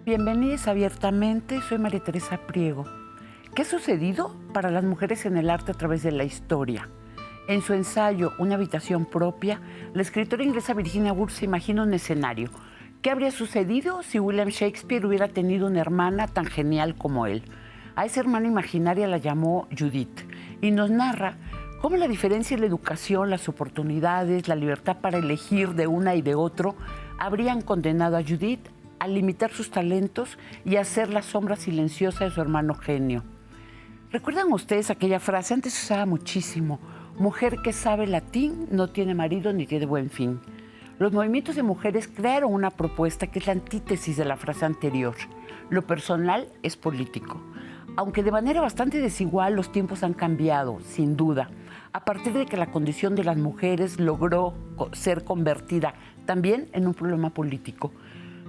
Bienvenidos abiertamente, soy María Teresa Priego. ¿Qué ha sucedido para las mujeres en el arte a través de la historia? En su ensayo Una habitación propia, la escritora inglesa Virginia Woolf se imagina un escenario. ¿Qué habría sucedido si William Shakespeare hubiera tenido una hermana tan genial como él? A esa hermana imaginaria la llamó Judith y nos narra cómo la diferencia en la educación, las oportunidades, la libertad para elegir de una y de otro habrían condenado a Judith a limitar sus talentos y a ser la sombra silenciosa de su hermano genio. ¿Recuerdan ustedes aquella frase? Antes se usaba muchísimo. Mujer que sabe latín no tiene marido ni tiene buen fin. Los movimientos de mujeres crearon una propuesta que es la antítesis de la frase anterior. Lo personal es político. Aunque de manera bastante desigual, los tiempos han cambiado, sin duda, a partir de que la condición de las mujeres logró ser convertida también en un problema político.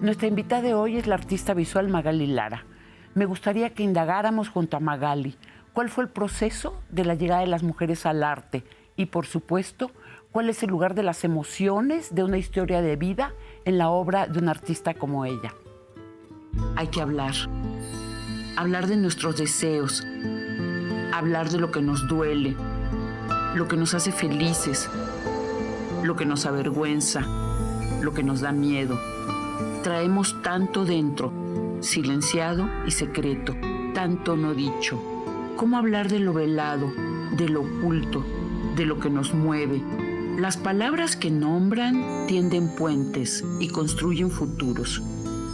Nuestra invitada de hoy es la artista visual Magali Lara. Me gustaría que indagáramos junto a Magali cuál fue el proceso de la llegada de las mujeres al arte y, por supuesto, cuál es el lugar de las emociones de una historia de vida en la obra de un artista como ella. Hay que hablar de nuestros deseos, hablar de lo que nos duele, lo que nos hace felices, lo que nos avergüenza, lo que nos da miedo. Traemos tanto dentro, silenciado y secreto, tanto no dicho. ¿Cómo hablar de lo velado, de lo oculto, de lo que nos mueve? Las palabras que nombran tienden puentes y construyen futuros.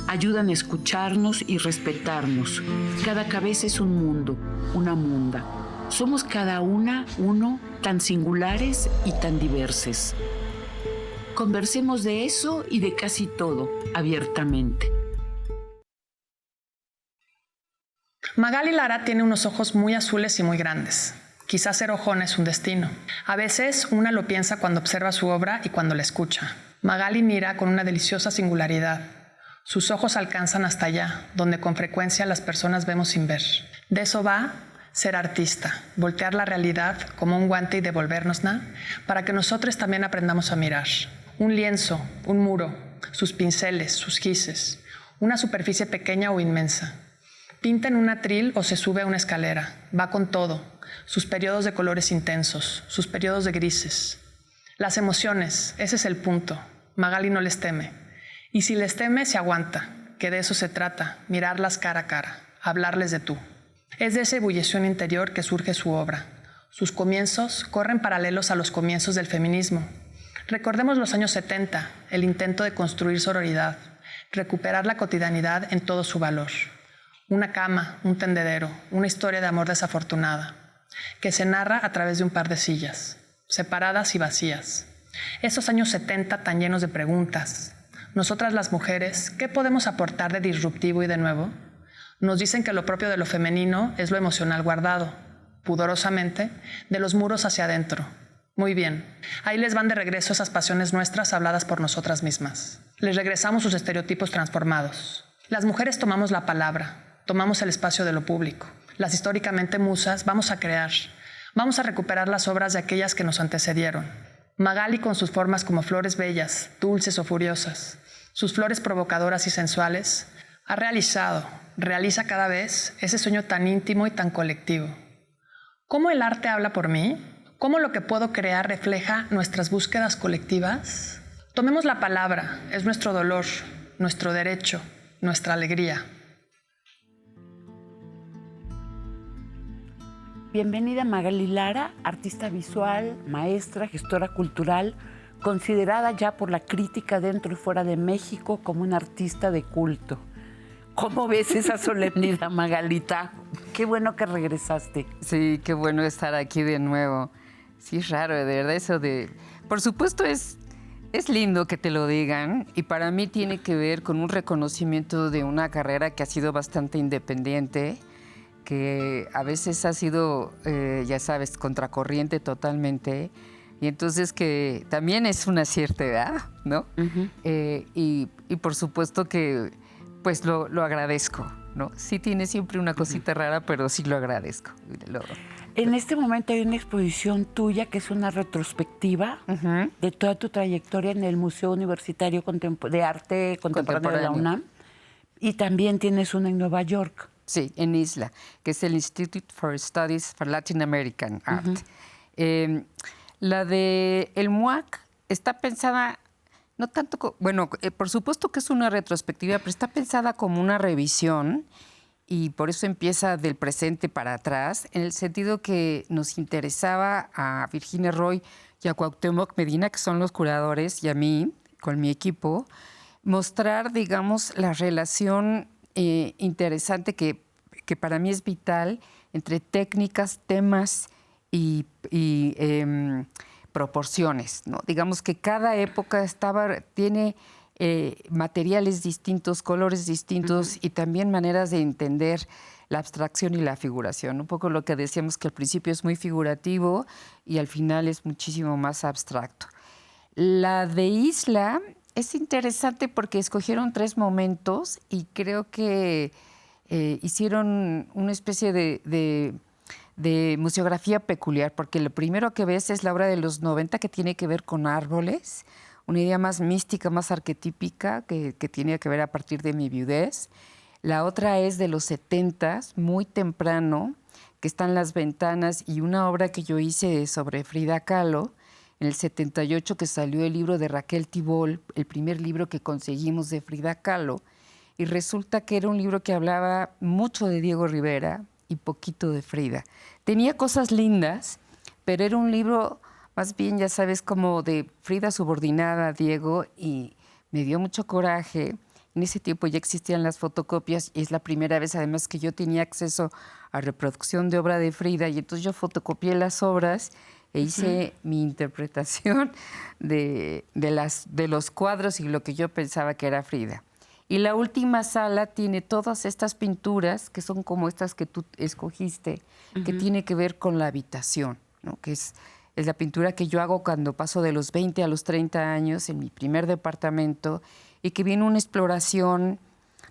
Ayudan a escucharnos y respetarnos. Cada cabeza es un mundo, una munda. Somos cada una, uno, tan singulares y tan diversos. Conversemos de eso y de casi todo, abiertamente. Magali Lara tiene unos ojos muy azules y muy grandes. Quizás ser ojona es un destino. A veces una lo piensa cuando observa su obra y cuando la escucha. Magali mira con una deliciosa singularidad. Sus ojos alcanzan hasta allá, donde con frecuencia las personas vemos sin ver. De eso va ser artista, voltear la realidad como un guante y devolvérnosla para que nosotros también aprendamos a mirar. Un lienzo, un muro, sus pinceles, sus gises, una superficie pequeña o inmensa. Pinta en un atril o se sube a una escalera, va con todo, sus periodos de colores intensos, sus periodos de grises. Las emociones, ese es el punto. Magali no les teme. Y si les teme, se aguanta, que de eso se trata, mirarlas cara a cara, hablarles de tú. Es de esa ebullición interior que surge su obra. Sus comienzos corren paralelos a los comienzos del feminismo. Recordemos los años 70, el intento de construir sororidad, recuperar la cotidianidad en todo su valor. Una cama, un tendedero, una historia de amor desafortunada, que se narra a través de un par de sillas, separadas y vacías. Esos años 70 tan llenos de preguntas. Nosotras las mujeres, ¿qué podemos aportar de disruptivo y de nuevo? Nos dicen que lo propio de lo femenino es lo emocional guardado, pudorosamente, de los muros hacia adentro. Muy bien, ahí les van de regreso esas pasiones nuestras habladas por nosotras mismas. Les regresamos sus estereotipos transformados. Las mujeres tomamos la palabra, tomamos el espacio de lo público. Las históricamente musas vamos a crear, vamos a recuperar las obras de aquellas que nos antecedieron. Magali con sus formas como flores bellas, dulces o furiosas, sus flores provocadoras y sensuales, realiza cada vez ese sueño tan íntimo y tan colectivo. ¿Cómo el arte habla por mí? ¿Cómo lo que puedo crear refleja nuestras búsquedas colectivas? Tomemos la palabra, es nuestro dolor, nuestro derecho, nuestra alegría. Bienvenida Magali Lara, artista visual, maestra, gestora cultural, considerada ya por la crítica dentro y fuera de México como una artista de culto. ¿Cómo ves esa solemnidad, Magalita? Qué bueno que regresaste. Sí, qué bueno estar aquí de nuevo. Sí, es raro, de verdad, eso de... Por supuesto, es lindo que te lo digan y para mí tiene que ver con un reconocimiento de una carrera que ha sido bastante independiente, que a veces ha sido, ya sabes, contracorriente totalmente, y entonces que también es una cierta edad, ¿no? Uh-huh. Y por supuesto que pues lo agradezco, ¿no? Sí tiene siempre una cosita rara, pero sí lo agradezco. En este momento hay una exposición tuya que es una retrospectiva uh-huh. de toda tu trayectoria en el Museo Universitario de Arte Contemporáneo de la UNAM. Y también tienes una en Nueva York. Sí, en ISLA, que es el Institute for Studies for Latin American Art. La de el MUAC está pensada, no tanto, por supuesto que es una retrospectiva, pero está pensada como una revisión y por eso empieza del presente para atrás, en el sentido que nos interesaba a Virginia Roy y a Cuauhtémoc Medina, que son los curadores, y a mí, con mi equipo, mostrar, digamos, la relación interesante que para mí es vital entre técnicas, temas y proporciones, ¿no? Digamos que cada época tiene materiales distintos, colores distintos y también maneras de entender la abstracción y la figuración. Un poco lo que decíamos, que al principio es muy figurativo y al final es muchísimo más abstracto. La de Isla es interesante porque escogieron 3 momentos y creo que hicieron una especie de museografía peculiar, porque lo primero que ves es la obra de los 90 que tiene que ver con árboles, una idea más mística, más arquetípica, que tiene que ver a partir de mi viudez. La otra es de los 70, muy temprano, que están Las Ventanas, y una obra que yo hice sobre Frida Kahlo, en el 78, que salió el libro de Raquel Tibol, el primer libro que conseguimos de Frida Kahlo, y resulta que era un libro que hablaba mucho de Diego Rivera y poquito de Frida. Tenía cosas lindas, pero era un libro más bien, ya sabes, como de Frida subordinada a Diego, y me dio mucho coraje. En ese tiempo ya existían las fotocopias y es la primera vez además que yo tenía acceso a reproducción de obra de Frida, y entonces yo fotocopié las obras e hice mi interpretación de los cuadros y lo que yo pensaba que era Frida. Y la última sala tiene todas estas pinturas, que son como estas que tú escogiste, que tiene que ver con la habitación, ¿no? Que es la pintura que yo hago cuando paso de los 20 a los 30 años en mi primer departamento, y que viene una exploración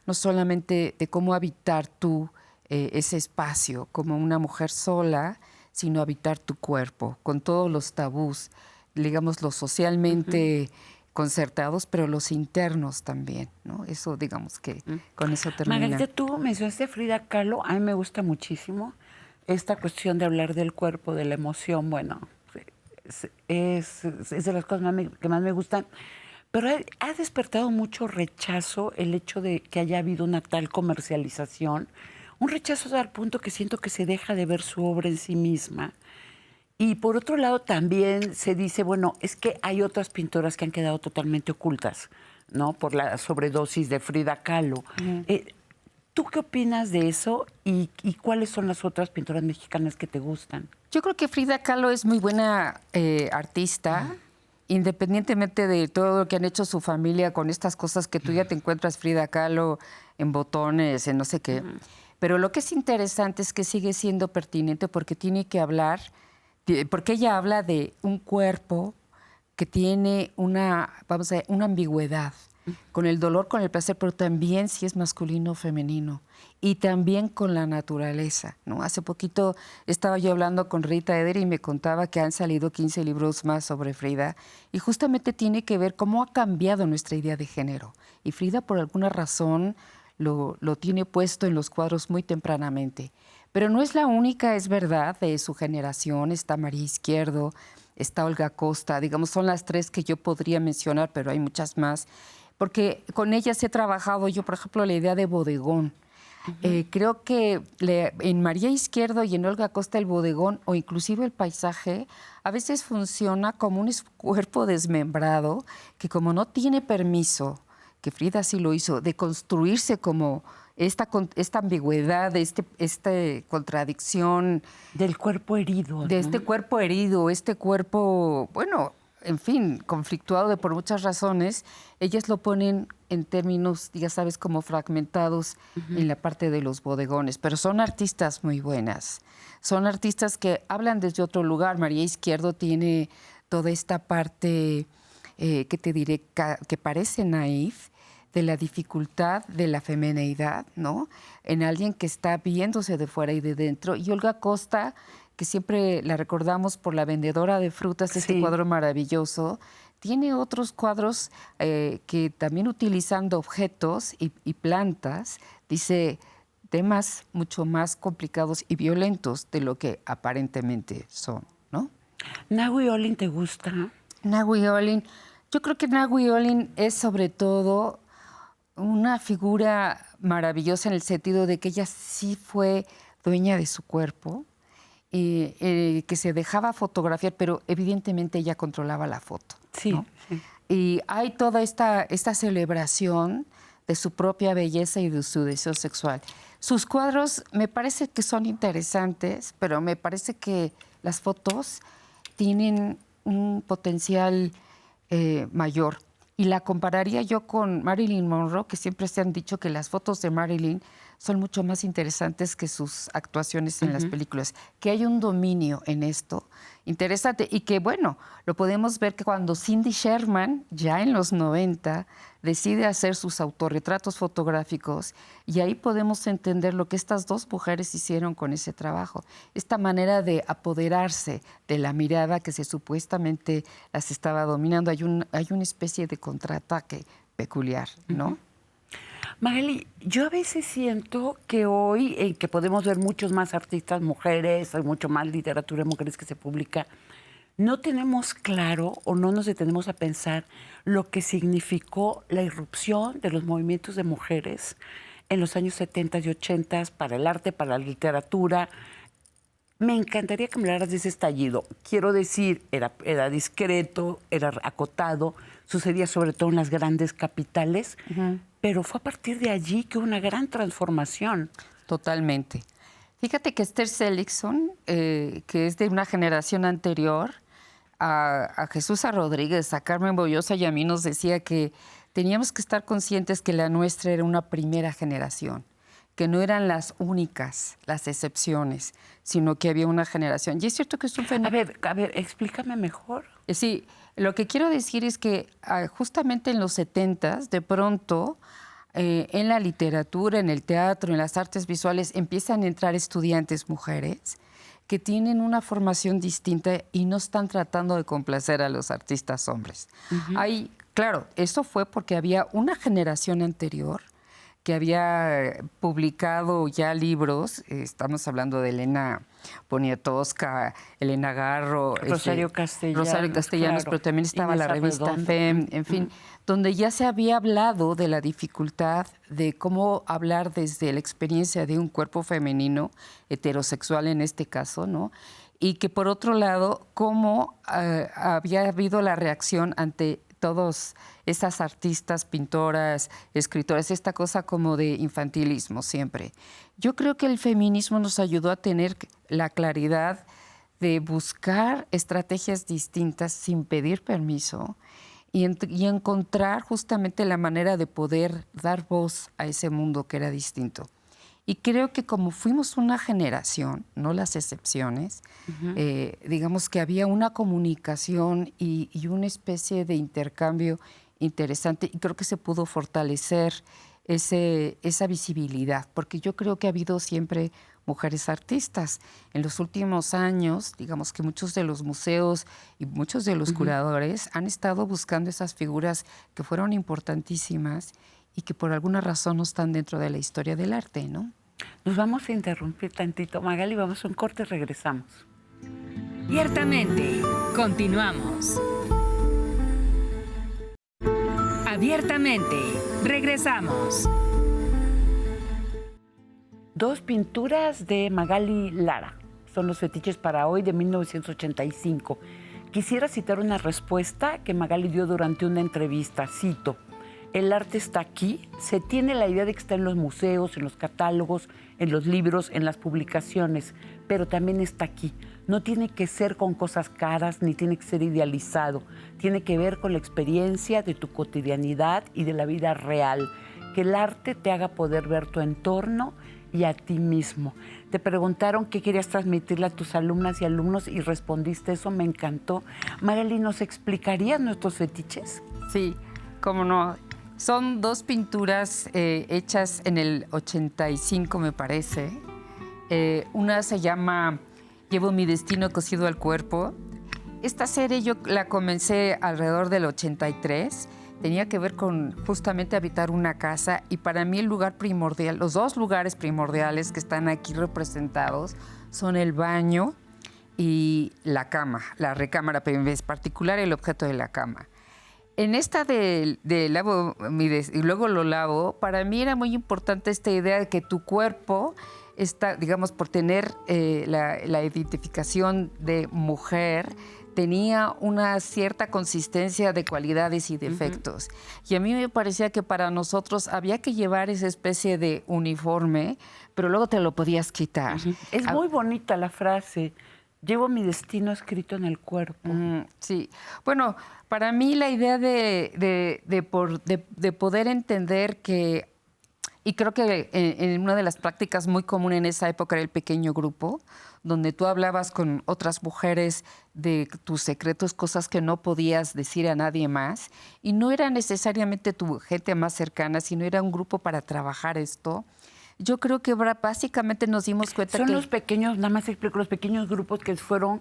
no solamente de cómo habitar tú ese espacio como una mujer sola, sino habitar tu cuerpo, con todos los tabús, digamos, los socialmente concertados, pero los internos también, ¿no? Eso, digamos que con eso termina. Margarita, tú mencionaste Frida Kahlo. A mí me gusta muchísimo esta cuestión de hablar del cuerpo, de la emoción. Bueno, es de las cosas que más me gustan. Pero ha despertado mucho rechazo el hecho de que haya habido una tal comercialización. Un rechazo al punto que siento que se deja de ver su obra en sí misma. Y por otro lado también se dice, bueno, es que hay otras pintoras que han quedado totalmente ocultas, ¿no? Por la sobredosis de Frida Kahlo. ¿Tú qué opinas de eso y cuáles son las otras pintoras mexicanas que te gustan? Yo creo que Frida Kahlo es muy buena artista, independientemente de todo lo que han hecho su familia con estas cosas que tú ya te encuentras Frida Kahlo en botones, en no sé qué. Pero lo que es interesante es que sigue siendo pertinente porque tiene que hablar, porque ella habla de un cuerpo que tiene una ambigüedad, con el dolor, con el placer, pero también si es masculino o femenino, y también con la naturaleza, ¿no? Hace poquito estaba yo hablando con Rita Eder y me contaba que han salido 15 libros más sobre Frida, y justamente tiene que ver cómo ha cambiado nuestra idea de género. Y Frida, por alguna razón, lo tiene puesto en los cuadros muy tempranamente. Pero no es la única, es verdad, de su generación. Está María Izquierdo, está Olga Costa, digamos, son las 3 que yo podría mencionar, pero hay muchas más, porque con ellas he trabajado yo, por ejemplo, la idea de bodegón. Creo que en María Izquierdo y en Olga Costa el bodegón o inclusive el paisaje a veces funciona como un cuerpo desmembrado que, como no tiene permiso, que Frida sí lo hizo, de construirse como esta ambigüedad, esta contradicción. Del cuerpo herido, ¿no? De este cuerpo herido, este cuerpo, bueno, en fin, conflictuado por muchas razones. Ellas lo ponen en términos, ya sabes, como fragmentados en la parte de los bodegones. Pero son artistas muy buenas. Son artistas que hablan desde otro lugar. María Izquierdo tiene toda esta parte, que te diré, que parece naif, de la dificultad de la femineidad, ¿no? En alguien que está viéndose de fuera y de dentro. Y Olga Costa, que siempre la recordamos por La vendedora de frutas, este cuadro maravilloso, tiene otros cuadros que también utilizando objetos y plantas, dice temas mucho más complicados y violentos de lo que aparentemente son, ¿no? ¿Nahui Olin te gusta? Nahui Olin, yo creo que Nahui Olin es sobre todo una figura maravillosa en el sentido de que ella sí fue dueña de su cuerpo, que se dejaba fotografiar, pero evidentemente ella controlaba la foto. Sí, ¿no? sí. Y hay toda esta celebración de su propia belleza y de su deseo sexual. Sus cuadros me parece que son interesantes, pero me parece que las fotos tienen un potencial mayor. Y la compararía yo con Marilyn Monroe, que siempre se han dicho que las fotos de Marilyn son mucho más interesantes que sus actuaciones en las películas, que hay un dominio en esto interesante y que, bueno, lo podemos ver que cuando Cindy Sherman, ya en los 90, decide hacer sus autorretratos fotográficos y ahí podemos entender lo que estas dos mujeres hicieron con ese trabajo, esta manera de apoderarse de la mirada que se supuestamente las estaba dominando. Hay una especie de contraataque peculiar, ¿no? Magali, yo a veces siento que hoy, que podemos ver muchos más artistas mujeres, hay mucho más literatura de mujeres que se publica, no tenemos claro o no nos detenemos a pensar lo que significó la irrupción de los movimientos de mujeres en los años 70 y 80 para el arte, para la literatura. Me encantaría que me hablaras de ese estallido. Quiero decir, era discreto, era acotado, sucedía sobre todo en las grandes capitales, pero fue a partir de allí que hubo una gran transformación. Totalmente. Fíjate que Esther Seligson, que es de una generación anterior, a Jesús Rodríguez, a Carmen Bollosa y a mí nos decía que teníamos que estar conscientes que la nuestra era una primera generación, que no eran las únicas, las excepciones, sino que había una generación. Y es cierto que es un fenómeno. A ver, explícame mejor. Sí, lo que quiero decir es que justamente en los 70s, de pronto, en la literatura, en el teatro, en las artes visuales, empiezan a entrar estudiantes mujeres que tienen una formación distinta y no están tratando de complacer a los artistas hombres. Claro, eso fue porque había una generación anterior que había publicado ya libros, estamos hablando de Elena Poniatowska, Elena Garro, Rosario Castellanos, claro, pero también estaba Inés la revista Arredondo. FEM, en fin, donde ya se había hablado de la dificultad de cómo hablar desde la experiencia de un cuerpo femenino, heterosexual en este caso, ¿no? Y que por otro lado, cómo había habido la reacción ante todas esas artistas, pintoras, escritoras, esta cosa como de infantilismo siempre. Yo creo que el feminismo nos ayudó a tener la claridad de buscar estrategias distintas sin pedir permiso y encontrar justamente la manera de poder dar voz a ese mundo que era distinto. Y creo que como fuimos una generación, no las excepciones, digamos que había una comunicación y una especie de intercambio interesante y creo que se pudo fortalecer esa visibilidad, porque yo creo que ha habido siempre mujeres artistas. En los últimos años, digamos que muchos de los museos y muchos de los curadores han estado buscando esas figuras que fueron importantísimas y que por alguna razón no están dentro de la historia del arte, ¿no? Nos vamos a interrumpir tantito, Magali, vamos a un corte y regresamos. Abiertamente, continuamos. Abiertamente, regresamos. Dos pinturas de Magali Lara son los fetiches para hoy de 1985. Quisiera citar una respuesta que Magali dio durante una entrevista. Cito: el arte está aquí, se tiene la idea de que está en los museos, en los catálogos, en los libros, en las publicaciones, pero también está aquí. No tiene que ser con cosas caras, ni tiene que ser idealizado. Tiene que ver con la experiencia de tu cotidianidad y de la vida real. Que el arte te haga poder ver tu entorno y a ti mismo. Te preguntaron qué querías transmitirle a tus alumnas y alumnos y respondiste eso, me encantó. Magali, ¿nos explicarías nuestros fetiches? Sí, cómo no. Son dos pinturas hechas en el 85, me parece. Una se llama Llevo mi destino cosido al cuerpo. Esta serie yo la comencé alrededor del 83. Tenía que ver con justamente habitar una casa y para mí el lugar primordial, los dos lugares primordiales que están aquí representados son el baño y la cama, la recámara, pero en particular el objeto de la cama. En esta de lavo y luego lo lavo, para mí era muy importante esta idea de que tu cuerpo está, digamos, por tener la identificación de mujer, tenía una cierta consistencia de cualidades y defectos. Y a mí me parecía que para nosotros había que llevar esa especie de uniforme, pero luego te lo podías quitar. Es muy bonita la frase. Llevo mi destino escrito en el cuerpo. Sí. Bueno, para mí la idea de poder entender que, y creo que en una de las prácticas muy comunes en esa época era el pequeño grupo, donde tú hablabas con otras mujeres de tus secretos, cosas que no podías decir a nadie más, y no era necesariamente tu gente más cercana, sino era un grupo para trabajar esto. Yo creo que básicamente nos dimos cuenta Son que... los pequeños, nada más explico, los pequeños grupos que fueron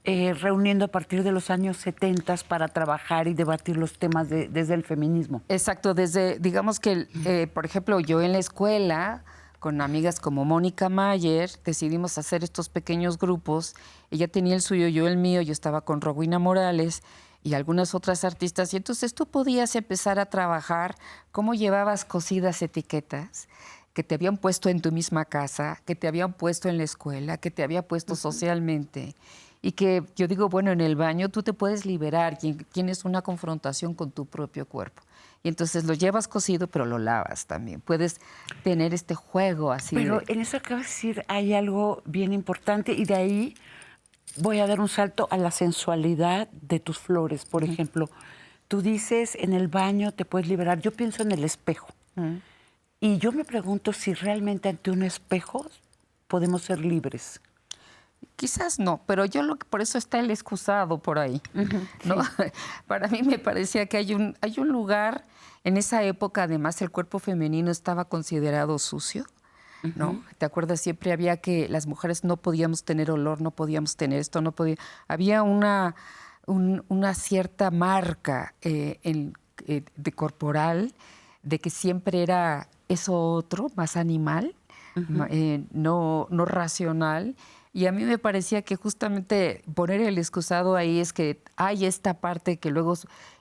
reuniendo a partir de los años 70 para trabajar y debatir los temas desde el feminismo. Exacto, desde, digamos que, por ejemplo, yo en la escuela, con amigas como Mónica Mayer, decidimos hacer estos pequeños grupos. Ella tenía el suyo, yo el mío, yo estaba con Rowena Morales y algunas otras artistas. Y entonces tú podías empezar a trabajar cómo llevabas cosidas etiquetas que te habían puesto en tu misma casa, que te habían puesto en la escuela, que te había puesto socialmente. Y que yo digo, bueno, en el baño tú te puedes liberar y tienes una confrontación con tu propio cuerpo. Y entonces lo llevas cocido, pero lo lavas también. Puedes tener este juego así. Pero en eso acabas de decir, hay algo bien importante y de ahí voy a dar un salto a la sensualidad de tus flores. Por ejemplo, tú dices, en el baño te puedes liberar. Yo pienso en el espejo. Y yo me pregunto si realmente ante un espejo podemos ser libres. Quizás no, pero por eso está el excusado por ahí, ¿no? Sí. Para mí me parecía que hay un lugar, en esa época además el cuerpo femenino estaba considerado sucio, ¿no? ¿Te acuerdas? Siempre había que las mujeres no podíamos tener olor, no podíamos tener esto, no podía. Había una cierta marca de corporal de que siempre era eso otro, más animal, no racional. Y a mí me parecía que justamente poner el excusado ahí es que hay esta parte que luego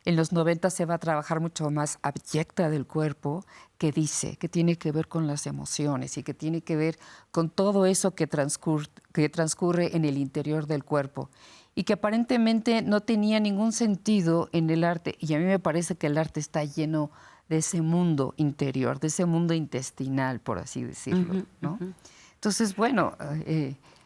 en los 90 se va a trabajar mucho más abyecta del cuerpo, que dice, que tiene que ver con las emociones y que tiene que ver con todo eso que transcurre en el interior del cuerpo y que aparentemente no tenía ningún sentido en el arte. Y a mí me parece que el arte está lleno de ese mundo interior, de ese mundo intestinal, por así decirlo, ¿no? Entonces, bueno...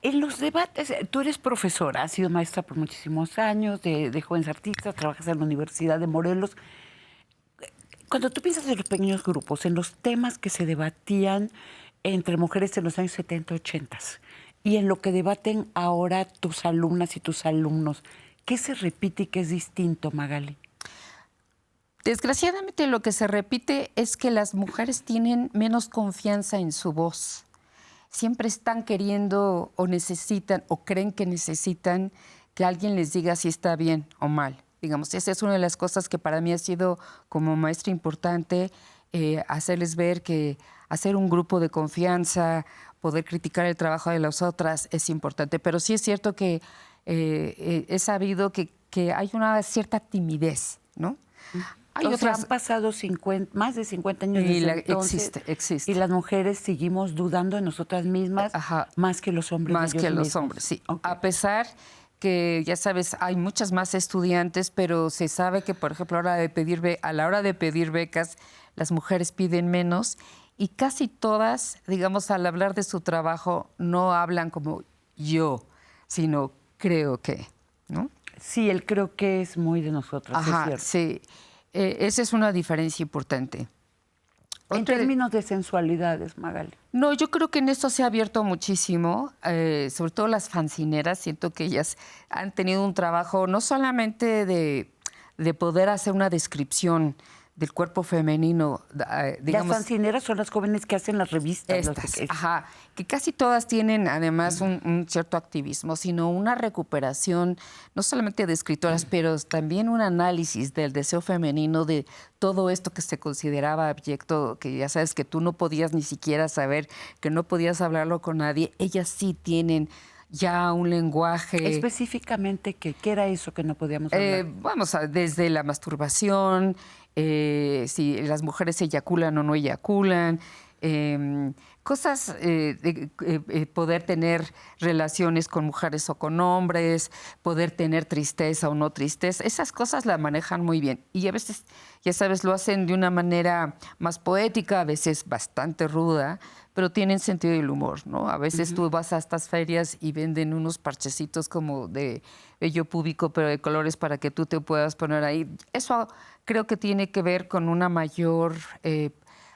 En los debates, tú eres profesora, has sido maestra por muchísimos años de jóvenes artistas, trabajas en la Universidad de Morelos. Cuando tú piensas en los pequeños grupos, en los temas que se debatían entre mujeres en los años 70, 80 y en lo que debaten ahora tus alumnas y tus alumnos, ¿qué se repite y qué es distinto, Magali? Desgraciadamente lo que se repite es que las mujeres tienen menos confianza en su voz. Siempre están queriendo o necesitan o creen que necesitan que alguien les diga si está bien o mal. Digamos, esa es una de las cosas que para mí ha sido como maestra importante, hacerles ver que hacer un grupo de confianza, poder criticar el trabajo de las otras es importante. Pero sí es cierto que he sabido que hay una cierta timidez, ¿no? Han pasado más de 50 años desde entonces, existe. Y las mujeres seguimos dudando de nosotras mismas más que los hombres. Más que los hombres, sí. Okay. A pesar que, ya sabes, hay muchas más estudiantes, pero se sabe que, por ejemplo, a la hora de pedir becas, las mujeres piden menos y casi todas, digamos, al hablar de su trabajo, no hablan como yo, sino creo que, ¿no? Sí, el creo que es muy de nosotras, es cierto. Sí. Esa es una diferencia importante. En términos de sensualidades, Magali. No, yo creo que en esto se ha abierto muchísimo, sobre todo las fanzineras. Siento que ellas han tenido un trabajo no solamente de poder hacer una descripción del cuerpo femenino, digamos. Las fancineras son las jóvenes que hacen las revistas. Estas, ajá, que casi todas tienen además un cierto activismo, sino una recuperación, no solamente de escritoras, pero también un análisis del deseo femenino, de todo esto que se consideraba abyecto, que ya sabes que tú no podías ni siquiera saber, que no podías hablarlo con nadie. Ellas sí tienen ya un lenguaje. Específicamente, ¿qué era eso que no podíamos hablar? Vamos desde la masturbación, si las mujeres eyaculan o no eyaculan, cosas de poder tener relaciones con mujeres o con hombres, poder tener tristeza o no tristeza, esas cosas las manejan muy bien. Y a veces, ya sabes, lo hacen de una manera más poética, a veces bastante ruda, pero tienen sentido del humor, ¿no? A veces tú vas a estas ferias y venden unos parchecitos como de vello púbico, pero de colores para que tú te puedas poner ahí. Eso creo que tiene que ver con una mayor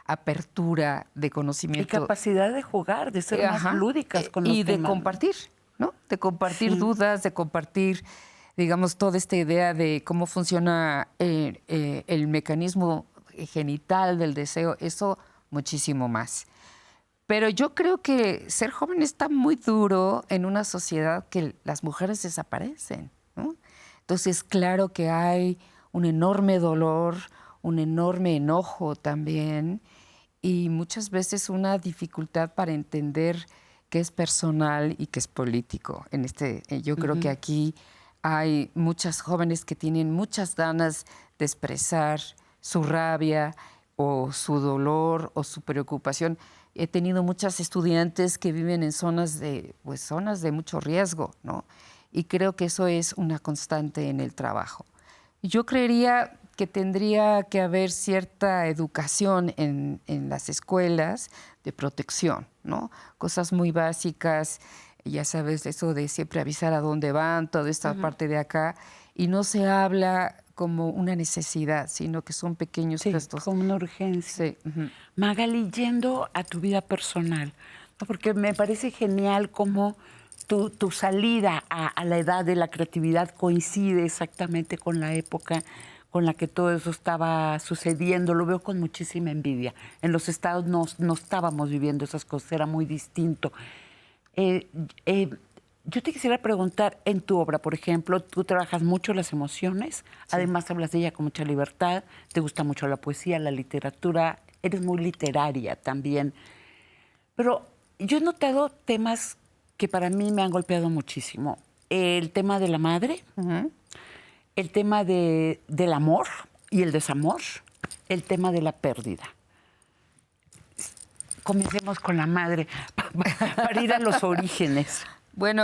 apertura de conocimiento. Y capacidad de jugar, de ser más lúdicas con los y de temas. compartir, ¿no? De compartir dudas, de compartir, digamos, toda esta idea de cómo funciona el mecanismo genital del deseo, eso muchísimo más. Pero yo creo que ser joven está muy duro en una sociedad que las mujeres desaparecen, ¿no? Entonces, claro que hay un enorme dolor, un enorme enojo también, y muchas veces una dificultad para entender qué es personal y qué es político. Yo creo que aquí hay muchas jóvenes que tienen muchas ganas de expresar su rabia o su dolor o su preocupación. He tenido muchas estudiantes que viven en zonas de mucho riesgo, ¿no? Y creo que eso es una constante en el trabajo. Yo creería que tendría que haber cierta educación en las escuelas de protección, ¿no? Cosas muy básicas, ya sabes, eso de siempre avisar a dónde van, toda esta parte de acá, y no se habla como una necesidad, sino que son pequeños gestos. Como una urgencia. Sí. Magali, yendo a tu vida personal, ¿no? Porque me parece genial cómo tu salida a la edad de la creatividad coincide exactamente con la época con la que todo eso estaba sucediendo. Lo veo con muchísima envidia. En los estados no estábamos viviendo esas cosas, era muy distinto. Yo te quisiera preguntar, en tu obra, por ejemplo, tú trabajas mucho las emociones, además hablas de ella con mucha libertad, te gusta mucho la poesía, la literatura, eres muy literaria también. Pero yo he notado temas que para mí me han golpeado muchísimo. El tema de la madre, el tema del amor y el desamor, el tema de la pérdida. Comencemos con la madre, para ir a los orígenes. Bueno,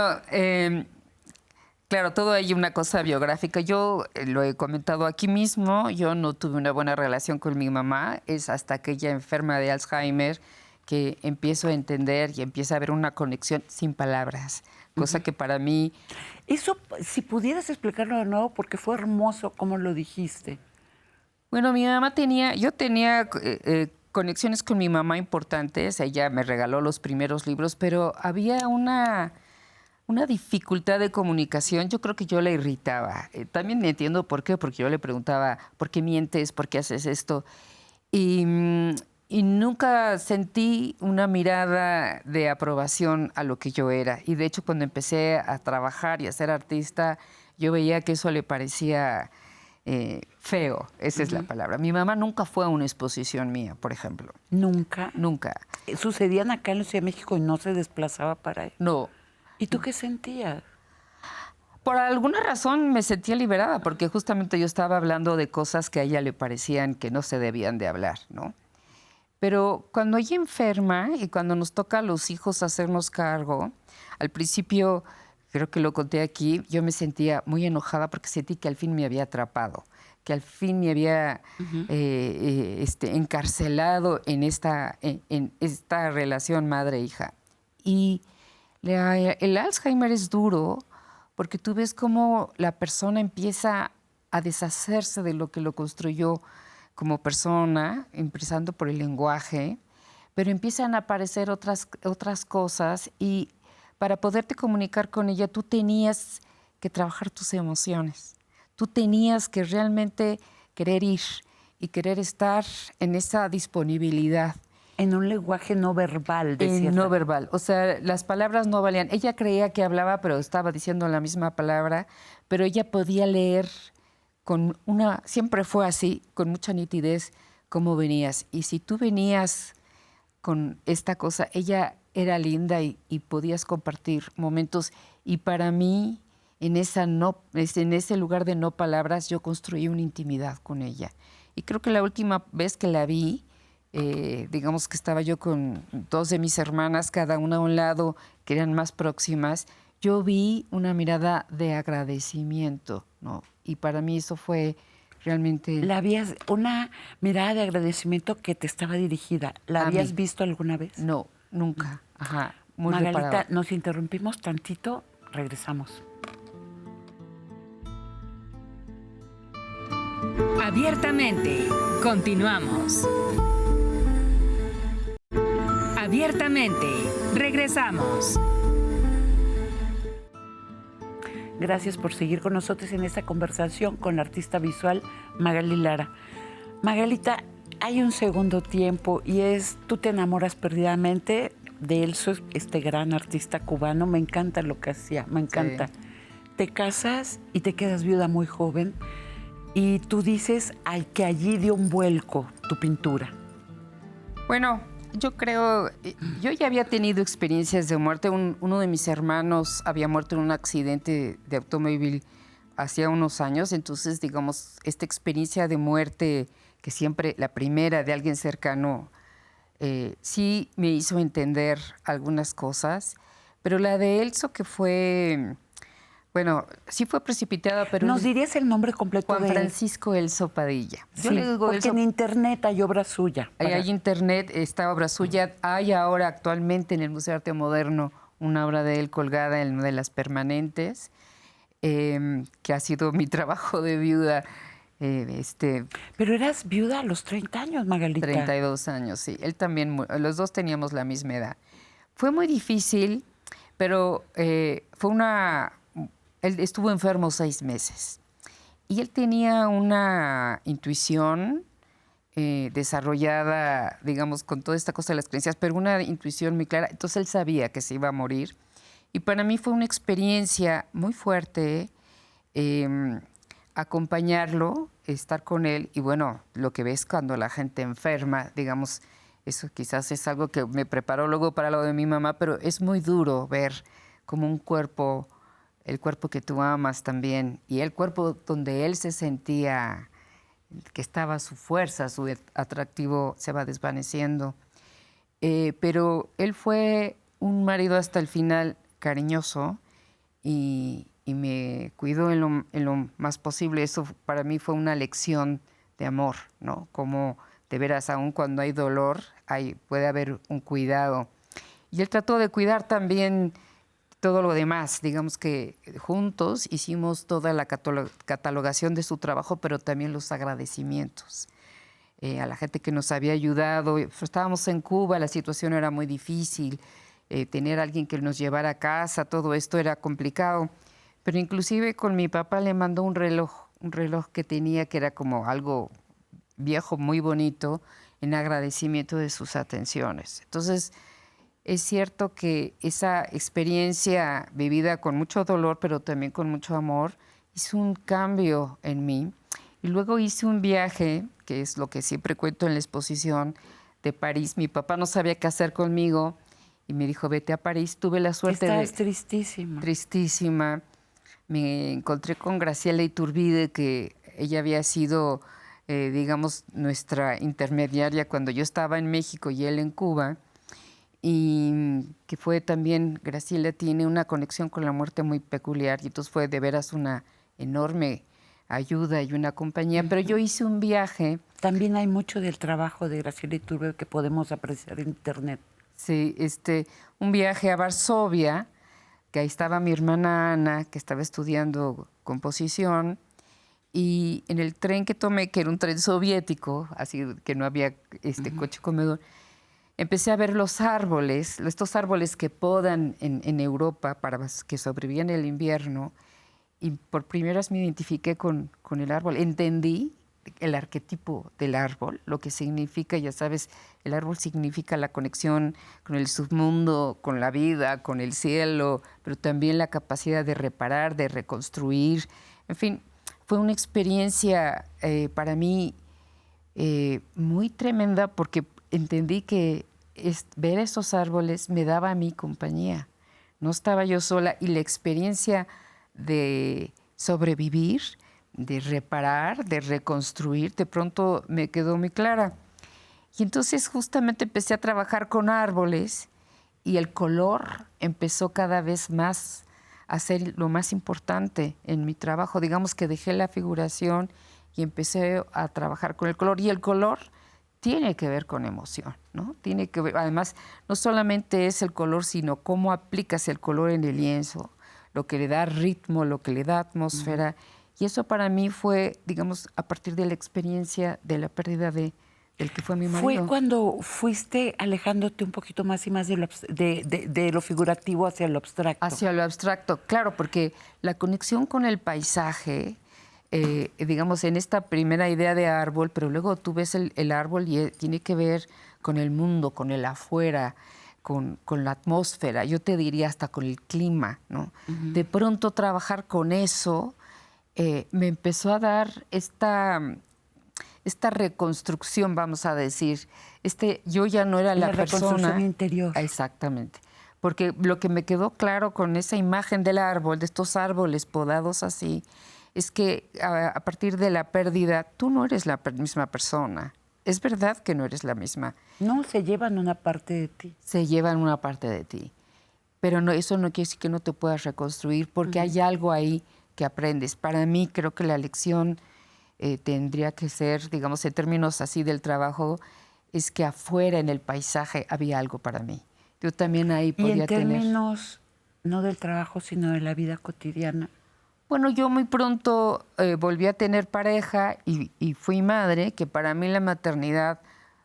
claro, todo hay una cosa biográfica. Yo lo he comentado aquí mismo, yo no tuve una buena relación con mi mamá, es hasta que ella enferma de Alzheimer que empiezo a entender y empieza a haber una conexión sin palabras, cosa que para mí... Eso, si pudieras explicarlo de nuevo, porque fue hermoso como lo dijiste. Bueno, yo tenía conexiones con mi mamá importantes, ella me regaló los primeros libros, pero había una dificultad de comunicación, yo creo que yo la irritaba. También entiendo por qué, porque yo le preguntaba, ¿por qué mientes? ¿Por qué haces esto? Y nunca sentí una mirada de aprobación a lo que yo era. Y de hecho, cuando empecé a trabajar y a ser artista, yo veía que eso le parecía feo, esa es la palabra. Mi mamá nunca fue a una exposición mía, por ejemplo. ¿Nunca? Nunca. ¿Sucedían acá en la Ciudad de México y no se desplazaba para él? No. ¿Y tú qué sentías? Por alguna razón me sentía liberada, porque justamente yo estaba hablando de cosas que a ella le parecían que no se debían de hablar, ¿no? Pero cuando ella enferma y cuando nos toca a los hijos hacernos cargo, al principio, creo que lo conté aquí, yo me sentía muy enojada porque sentí que al fin me había atrapado, que al fin me había encarcelado en esta relación madre-hija. Y el Alzheimer es duro porque tú ves cómo la persona empieza a deshacerse de lo que lo construyó como persona, empezando por el lenguaje, pero empiezan a aparecer otras cosas y para poderte comunicar con ella tú tenías que trabajar tus emociones, tú tenías que realmente querer ir y querer estar en esa disponibilidad. En un lenguaje no verbal, decía. No verbal. O sea, las palabras no valían. Ella creía que hablaba, pero estaba diciendo la misma palabra, pero ella podía leer siempre fue así, con mucha nitidez, cómo venías. Y si tú venías con esta cosa, ella era linda y podías compartir momentos. Y para mí, en ese lugar de no palabras, yo construí una intimidad con ella. Y creo que la última vez que la vi, digamos que estaba yo con 2 de mis hermanas, cada una a un lado, que eran más próximas, yo vi una mirada de agradecimiento, ¿no? Y para mí eso fue realmente... Una mirada de agradecimiento que te estaba dirigida. ¿La habías visto alguna vez? No, nunca. Ajá, muy Magalita, reparador. nos interrumpimos tantito, regresamos. Abiertamente, continuamos. Abiertamente, regresamos. Gracias por seguir con nosotros en esta conversación con la artista visual Magali Lara. Magalita, hay un segundo tiempo y tú te enamoras perdidamente de Elso, este gran artista cubano. Me encanta lo que hacía, me encanta. Sí. Te casas y te quedas viuda muy joven y tú dices que allí dio un vuelco tu pintura. Bueno, yo creo, yo ya había tenido experiencias de muerte. Uno de mis hermanos había muerto en un accidente de automóvil hacía unos años. Entonces, digamos, esta experiencia de muerte, que siempre la primera de alguien cercano, sí me hizo entender algunas cosas. Pero la de Elso, que fue, bueno, sí fue precipitada, pero... ¿Nos dirías el nombre completo de él? Juan Francisco Elso Padilla. Sí, porque en internet hay obra suya. Hay internet, está obra suya. Hay ahora actualmente en el Museo de Arte Moderno una obra de él colgada en una de las permanentes, que ha sido mi trabajo de viuda. Pero eras viuda a los 30 años, Magalita. 32 años, sí. Él también, los dos teníamos la misma edad. Fue muy difícil, pero él estuvo enfermo 6 meses. Y él tenía una intuición desarrollada, digamos, con toda esta cosa de las creencias, pero una intuición muy clara. Entonces él sabía que se iba a morir. Y para mí fue una experiencia muy fuerte acompañarlo, estar con él. Y bueno, lo que ves cuando la gente enferma, digamos, eso quizás es algo que me preparó luego para lo de mi mamá, pero es muy duro ver como un cuerpo... el cuerpo que tú amas también, y el cuerpo donde él se sentía que estaba su fuerza, su atractivo se va desvaneciendo. Pero él fue un marido hasta el final cariñoso y me cuidó en lo más posible. Eso para mí fue una lección de amor, ¿no? Como de veras, aún cuando hay dolor, puede haber un cuidado. Y él trató de cuidar también todo lo demás. Digamos que juntos hicimos toda la catalogación de su trabajo, pero también los agradecimientos a la gente que nos había ayudado. Estábamos en Cuba, la situación era muy difícil, tener a alguien que nos llevara a casa, todo esto era complicado. Pero inclusive con mi papá le mandó un reloj que tenía, que era como algo viejo, muy bonito, en agradecimiento de sus atenciones. Entonces, es cierto que esa experiencia vivida con mucho dolor, pero también con mucho amor, hizo un cambio en mí. Y luego hice un viaje, que es lo que siempre cuento en la exposición, de París. Mi papá no sabía qué hacer conmigo y me dijo, vete a París. Tuve la suerte Estás tristísima. Tristísima. Me encontré con Graciela Iturbide, que ella había sido, digamos, nuestra intermediaria cuando yo estaba en México y él en Cuba. Y que fue también, Graciela tiene una conexión con la muerte muy peculiar, y entonces fue de veras una enorme ayuda y una compañía. Pero yo hice un viaje. También hay mucho del trabajo de Graciela Iturbide que podemos apreciar en internet. Sí, un viaje a Varsovia, que ahí estaba mi hermana Ana, que estaba estudiando composición, y en el tren que tomé, que era un tren soviético, así que no había coche comedor, empecé a ver los árboles, estos árboles que podan en Europa para que sobrevivan el invierno, y por primera vez me identifiqué con el árbol. Entendí el arquetipo del árbol, lo que significa, ya sabes, el árbol significa la conexión con el submundo, con la vida, con el cielo, pero también la capacidad de reparar, de reconstruir. En fin, fue una experiencia para mí muy tremenda porque entendí que ver esos árboles me daba a mí compañía. No estaba yo sola y la experiencia de sobrevivir, de reparar, de reconstruir, de pronto me quedó muy clara. Y entonces justamente empecé a trabajar con árboles y el color empezó cada vez más a ser lo más importante en mi trabajo. Digamos que dejé la figuración y empecé a trabajar con el color. Y el color tiene que ver con emoción, ¿no? Tiene que ver, además, no solamente es el color, sino cómo aplicas el color en el lienzo, lo que le da ritmo, lo que le da atmósfera. Y eso para mí fue, digamos, a partir de la experiencia de la pérdida del que fue mi marido. ¿Fue cuando fuiste alejándote un poquito más y más de lo figurativo hacia lo abstracto? Hacia lo abstracto, claro, porque la conexión con el paisaje, digamos, en esta primera idea de árbol, pero luego tú ves el árbol y tiene que ver con el mundo, con el afuera, con la atmósfera, yo te diría hasta con el clima, ¿no? Uh-huh. De pronto trabajar con eso me empezó a dar esta reconstrucción, vamos a decir. Yo ya no era la persona. Reconstrucción interior. Exactamente. Porque lo que me quedó claro con esa imagen del árbol, de estos árboles podados así, es que a partir de la pérdida, tú no eres la misma persona. Es verdad que no eres la misma. No, se llevan una parte de ti. Se llevan una parte de ti. Pero no, eso no quiere decir que no te puedas reconstruir, porque hay algo ahí que aprendes. Para mí, creo que la lección tendría que ser, digamos, en términos así del trabajo, es que afuera en el paisaje había algo para mí. Yo también ahí podía tener... Y en términos no del trabajo, sino de la vida cotidiana. Bueno, yo muy pronto volví a tener pareja y fui madre, que para mí la maternidad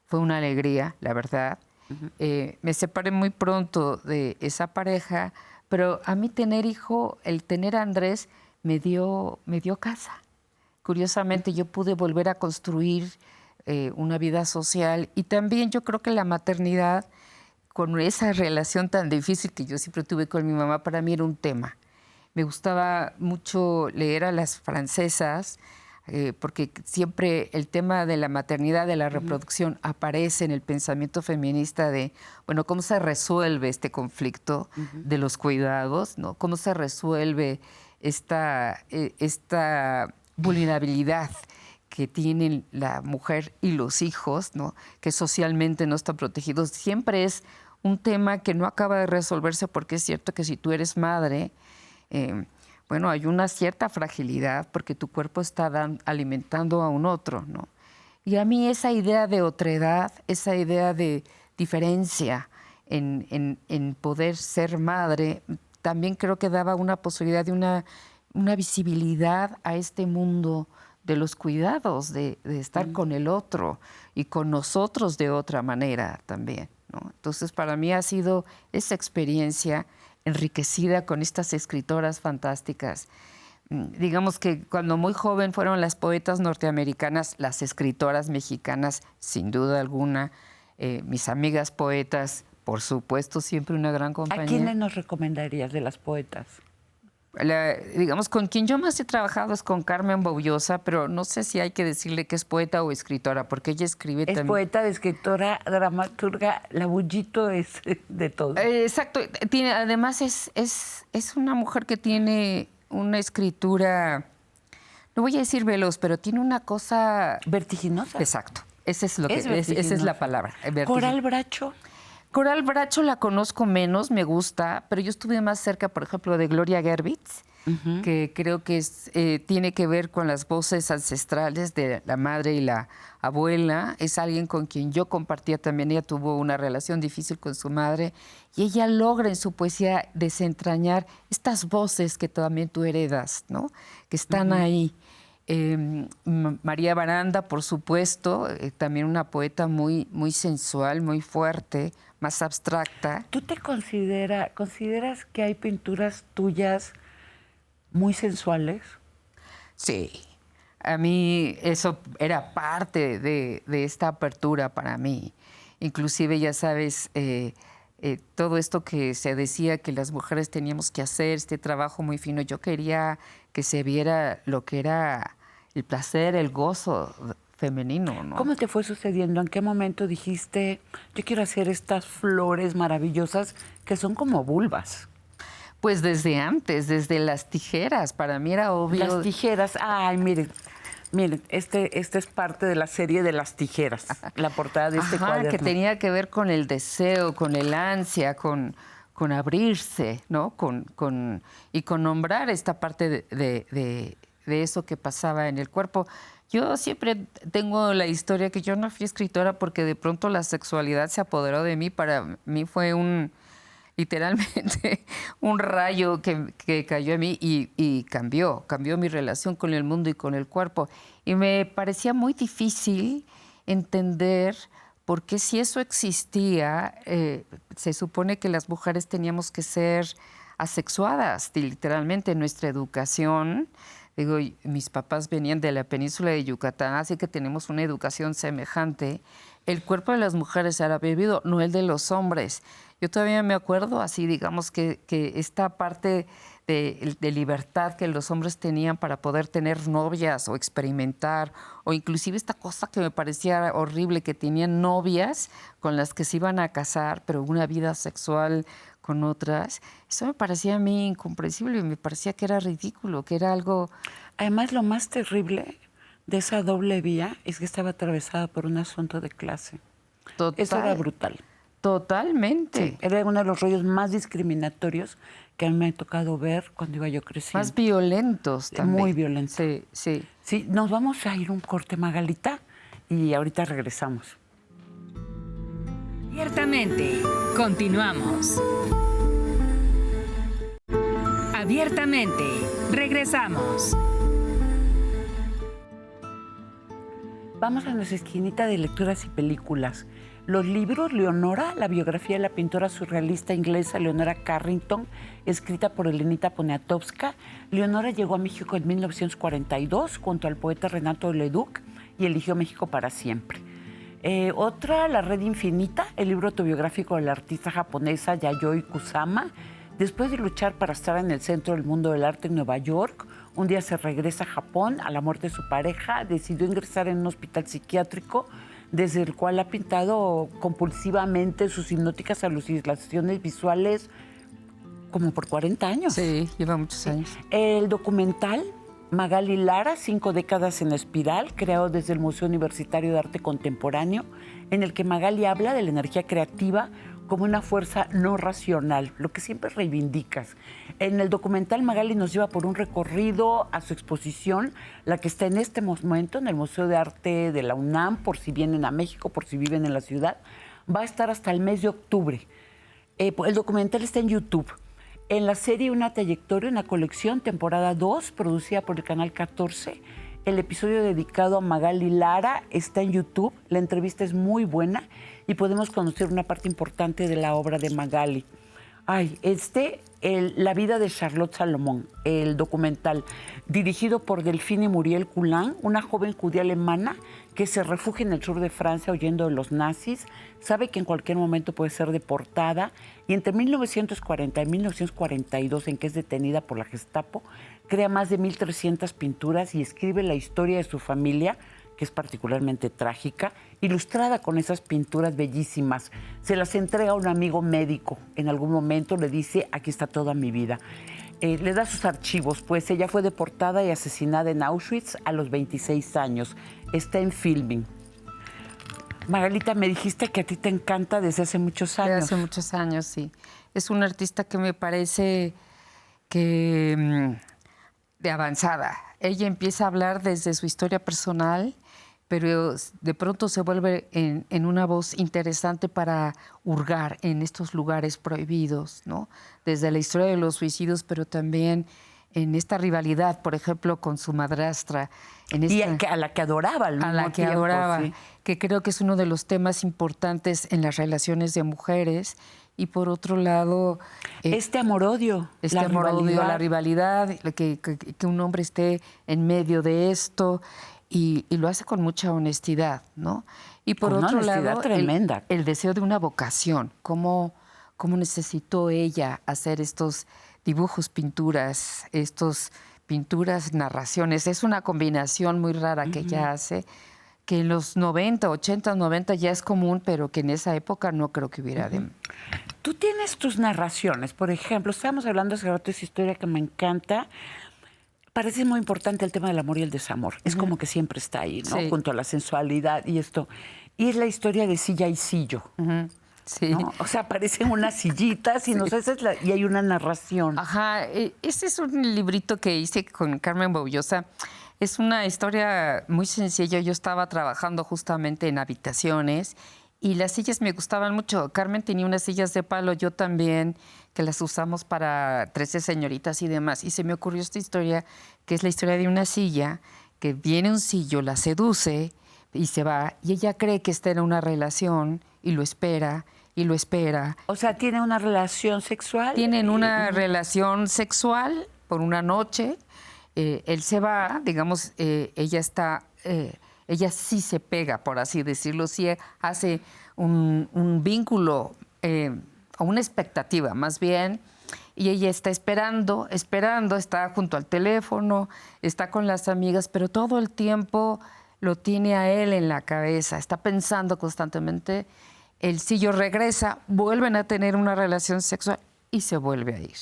fue una alegría, la verdad. Uh-huh. Me separé muy pronto de esa pareja, pero a mí tener hijo, el tener a Andrés, me dio casa. Curiosamente, yo pude volver a construir una vida social y también yo creo que la maternidad, con esa relación tan difícil que yo siempre tuve con mi mamá, para mí era un tema. Me gustaba mucho leer a las francesas, porque siempre el tema de la maternidad, de la reproducción, aparece en el pensamiento feminista de, bueno, ¿cómo se resuelve este conflicto de los cuidados, ¿no? ¿Cómo se resuelve esta vulnerabilidad que tienen la mujer y los hijos, ¿no? Que socialmente no están protegidos? Siempre es un tema que no acaba de resolverse, porque es cierto que si tú eres madre, bueno, hay una cierta fragilidad porque tu cuerpo está alimentando a un otro, ¿no? Y a mí esa idea de otredad, esa idea de diferencia en poder ser madre, también creo que daba una posibilidad de una visibilidad a este mundo de los cuidados, de estar con el otro y con nosotros de otra manera también, ¿no? Entonces, para mí ha sido esa experiencia enriquecida con estas escritoras fantásticas. Digamos que cuando muy joven fueron las poetas norteamericanas, las escritoras mexicanas, sin duda alguna, mis amigas poetas, por supuesto, siempre una gran compañía. ¿A quiénes nos recomendarías de las poetas? Digamos, con quien yo más he trabajado es con Carmen Baullosa, pero no sé si hay que decirle que es poeta o escritora, porque ella escribe también. Es poeta, escritora, dramaturga, la Bullito es de todo. Exacto. Además, es una mujer que tiene una escritura, no voy a decir veloz, pero tiene una cosa... vertiginosa. Exacto. Esa es la palabra. Coral Bracho. Coral Bracho la conozco menos, me gusta, pero yo estuve más cerca, por ejemplo, de Gloria Gerbitz, que creo que tiene que ver con las voces ancestrales de la madre y la abuela. Es alguien con quien yo compartía también. Ella tuvo una relación difícil con su madre y ella logra en su poesía desentrañar estas voces que también tú heredas, ¿no? Que están ahí. María Baranda, por supuesto, también una poeta muy, muy sensual, muy fuerte, más abstracta. ¿Tú te consideras que hay pinturas tuyas muy sensuales? Sí. a mí eso era parte de esta apertura para mí. Inclusive, ya sabes, todo esto que se decía que las mujeres teníamos que hacer, este trabajo muy fino, yo quería que se viera lo que era el placer, el gozo femenino, ¿no? ¿Cómo te fue sucediendo? ¿En qué momento dijiste, yo quiero hacer estas flores maravillosas que son como vulvas? Pues desde antes, desde las tijeras, para mí era obvio. Las tijeras, ay, miren, este es parte de la serie de las tijeras, la portada de este cuaderno. Que tenía que ver con el deseo, con el ansia, con abrirse, ¿no? Y con nombrar esta parte de eso que pasaba en el cuerpo. Yo siempre tengo la historia que yo no fui escritora porque de pronto la sexualidad se apoderó de mí. Para mí fue literalmente un rayo que cayó en mí y cambió mi relación con el mundo y con el cuerpo. Y me parecía muy difícil entender por qué, si eso existía, se supone que las mujeres teníamos que ser asexuadas, literalmente, en nuestra educación. Digo, mis papás venían de la península de Yucatán, así que tenemos una educación semejante. El cuerpo de las mujeres era prohibido, no el de los hombres. Yo todavía me acuerdo así, digamos, que esta parte de libertad que los hombres tenían para poder tener novias o experimentar, o inclusive esta cosa que me parecía horrible, que tenían novias con las que se iban a casar, pero una vida sexual con otras, eso me parecía a mí incomprensible, me parecía que era ridículo, que era algo... Además, lo más terrible de esa doble vía es que estaba atravesada por un asunto de clase. Eso era brutal. Totalmente. Sí, era uno de los rollos más discriminatorios que a mí me ha tocado ver cuando iba yo creciendo. Más violentos también. Muy violentos. Sí, sí. Sí, nos vamos a ir un corte, Magalita, y ahorita regresamos. Abiertamente, continuamos. Abiertamente, regresamos. Vamos a nuestra esquinita de lecturas y películas. Los libros Leonora, la biografía de la pintora surrealista inglesa Leonora Carrington, escrita por Elenita Poniatowska. Leonora llegó a México en 1942 junto al poeta Renato Leduc y eligió México para siempre. Otra, La Red Infinita, el libro autobiográfico de la artista japonesa Yayoi Kusama. Después de luchar para estar en el centro del mundo del arte en Nueva York, un día se regresa a Japón a la muerte de su pareja, decidió ingresar en un hospital psiquiátrico desde el cual ha pintado compulsivamente sus hipnóticas alucinaciones visuales como por 40 años. Sí, lleva muchos años. El documental Magali Lara, 5 décadas en espiral, creado desde el Museo Universitario de Arte Contemporáneo, en el que Magali habla de la energía creativa como una fuerza no racional, lo que siempre reivindicas. En el documental Magali nos lleva por un recorrido a su exposición, la que está en este momento en el Museo de Arte de la UNAM, por si vienen a México, por si viven en la ciudad. Va a estar hasta el mes de octubre. El documental está en YouTube. En la serie Una trayectoria, una colección, temporada 2, producida por el Canal 14, el episodio dedicado a Magali Lara está en YouTube. La entrevista es muy buena y podemos conocer una parte importante de la obra de Magali. La vida de Charlotte Salomón, el documental, dirigido por Delphine Muriel Coulin, una joven judía alemana que se refugia en el sur de Francia huyendo de los nazis, sabe que en cualquier momento puede ser deportada y entre 1940 y 1942, en que es detenida por la Gestapo, crea más de 1.300 pinturas y escribe la historia de su familia, que es particularmente trágica, ilustrada con esas pinturas bellísimas. Se las entrega a un amigo médico. En algún momento le dice, aquí está toda mi vida. Le da sus archivos, pues ella fue deportada y asesinada en Auschwitz a los 26 años. Está en filming. Magalita, me dijiste que a ti te encanta desde hace muchos años. Desde hace muchos años, sí. Es una artista que me parece que de avanzada. Ella empieza a hablar desde su historia personal, pero de pronto se vuelve en una voz interesante para hurgar en estos lugares prohibidos, ¿no? Desde la historia de los suicidios, pero también en esta rivalidad, por ejemplo, con su madrastra. Y a la que adoraba al mismo tiempo. A la que adoraba, sí. Que creo que es uno de los temas importantes en las relaciones de mujeres y por otro lado... este amor-odio, este amor-odio, la rivalidad, que un hombre esté en medio de esto y lo hace con mucha honestidad, ¿no? Y por con otro una honestidad lado, tremenda. El deseo de una vocación, cómo necesitó ella hacer estos dibujos, pinturas, narraciones. Es una combinación muy rara que ella hace, que en los 90, 80, 90 ya es común, pero que en esa época no creo que hubiera de... Tú tienes tus narraciones, por ejemplo, estábamos hablando hace rato de esa historia que me encanta. Parece muy importante el tema del amor y el desamor. Es como que siempre está ahí, ¿no? Sí. Junto a la sensualidad y esto. Y es la historia de Silla y Sillo. Sí. ¿No? O sea, aparecen unas sillitas y, y hay una narración. Ajá, ese es un librito que hice con Carmen Boullosa. Es una historia muy sencilla. Yo estaba trabajando justamente en habitaciones y las sillas me gustaban mucho. Carmen tenía unas sillas de palo, yo también, que las usamos para 13 señoritas y demás. Y se me ocurrió esta historia, que es la historia de una silla, que viene un sillo, la seduce y se va. Y ella cree que está en una relación y lo espera. Y lo espera. O sea, ¿tiene una relación sexual? Tienen una relación sexual por una noche. Él se va, digamos, ella sí se pega, por así decirlo, sí hace un vínculo o una expectativa, más bien. Y ella está esperando, está junto al teléfono, está con las amigas, pero todo el tiempo lo tiene a él en la cabeza, está pensando constantemente. El sillo regresa, vuelven a tener una relación sexual y se vuelve a ir.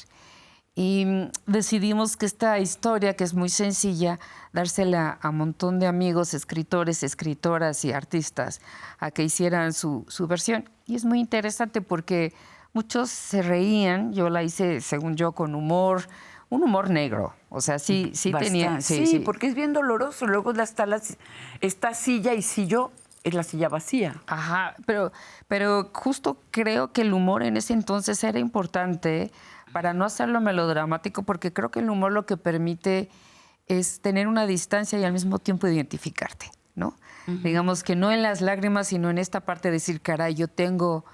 Y decidimos que esta historia, que es muy sencilla, dársela a un montón de amigos, escritores, escritoras y artistas, a que hicieran su versión. Y es muy interesante porque muchos se reían, yo la hice, según yo, con humor, un humor negro. O sea, sí tenía... Sí, porque es bien doloroso. Luego está Silla y Sillo. Es la silla vacía. Ajá, pero justo creo que el humor en ese entonces era importante para no hacerlo melodramático, porque creo que el humor lo que permite es tener una distancia y al mismo tiempo identificarte, ¿no? Digamos que no en las lágrimas, sino en esta parte de decir, caray, yo tengo,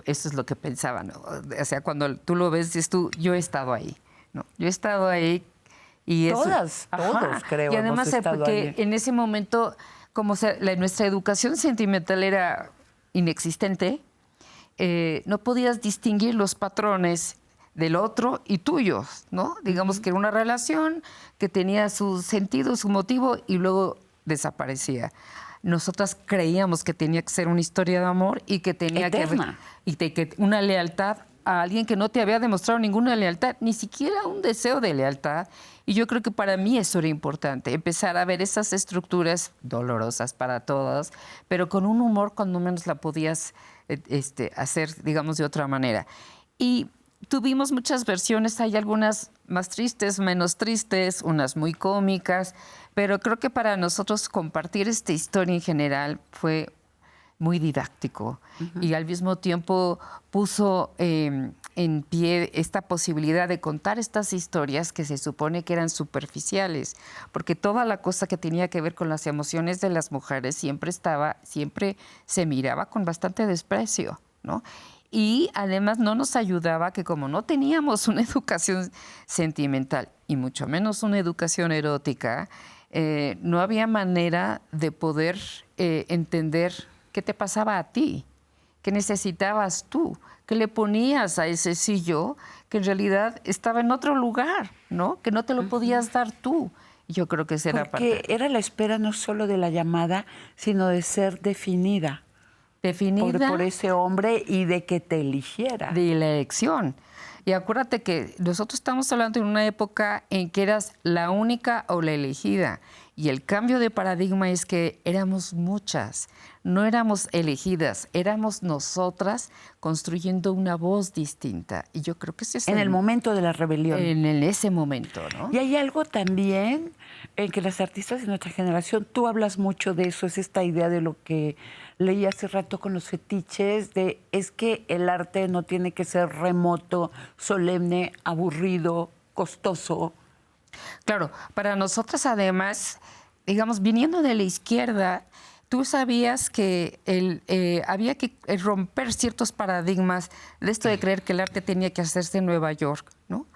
eso es lo que pensaba, ¿no? O sea, cuando tú lo ves, dices tú, yo he estado ahí, ¿no? Yo he estado ahí y eso... Todos, creo. Y además, porque en ese momento... Como nuestra educación sentimental era inexistente, no podías distinguir los patrones del otro y tuyos, ¿no? Digamos que era una relación que tenía su sentido, su motivo y luego desaparecía. Nosotras creíamos que tenía que ser una historia de amor y que tenía que una lealtad a alguien que no te había demostrado ninguna lealtad, ni siquiera un deseo de lealtad. Y yo creo que para mí eso era importante, empezar a ver esas estructuras dolorosas para todos, pero con un humor cuando menos la podías hacer, digamos, de otra manera. Y tuvimos muchas versiones, hay algunas más tristes, menos tristes, unas muy cómicas, pero creo que para nosotros compartir esta historia en general fue muy didáctico y al mismo tiempo puso en pie esta posibilidad de contar estas historias que se supone que eran superficiales, porque toda la cosa que tenía que ver con las emociones de las mujeres siempre se miraba con bastante desprecio, ¿no? Y además no nos ayudaba que como no teníamos una educación sentimental y mucho menos una educación erótica, no había manera de poder entender qué te pasaba a ti, qué necesitabas tú, qué le ponías a ese sillo que en realidad estaba en otro lugar, ¿no? Que no te lo podías dar tú. Yo creo que esa era parte. Porque era la espera no solo de la llamada, sino de ser definida. Definida. Por ese hombre y de que te eligiera. De la elección. Y acuérdate que nosotros estamos hablando de una época en que eras la única o la elegida. Y el cambio de paradigma es que éramos muchas, no éramos elegidas, éramos nosotras construyendo una voz distinta. Y yo creo que ese es en el momento de la rebelión. En ese momento, ¿no? Y hay algo también en que las artistas de nuestra generación, tú hablas mucho de eso, es esta idea de lo que leí hace rato con los fetiches, es que el arte no tiene que ser remoto, solemne, aburrido, costoso. Claro, para nosotras además, digamos, viniendo de la izquierda, tú sabías que había que romper ciertos paradigmas de esto de creer que el arte tenía que hacerse en Nueva York, ¿no?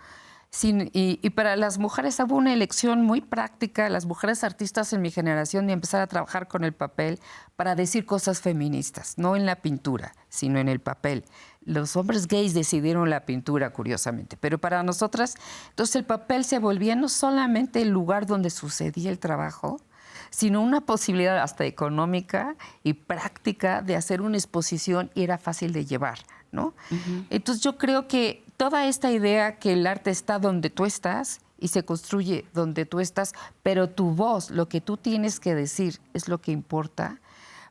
Y para las mujeres hubo una elección muy práctica, las mujeres artistas en mi generación, de empezar a trabajar con el papel para decir cosas feministas, no en la pintura, sino en el papel. Los hombres gays decidieron la pintura, curiosamente, pero para nosotras, entonces el papel se volvía no solamente el lugar donde sucedía el trabajo, sino una posibilidad hasta económica y práctica de hacer una exposición y era fácil de llevar, ¿no? Entonces yo creo que toda esta idea que el arte está donde tú estás y se construye donde tú estás, pero tu voz, lo que tú tienes que decir es lo que importa,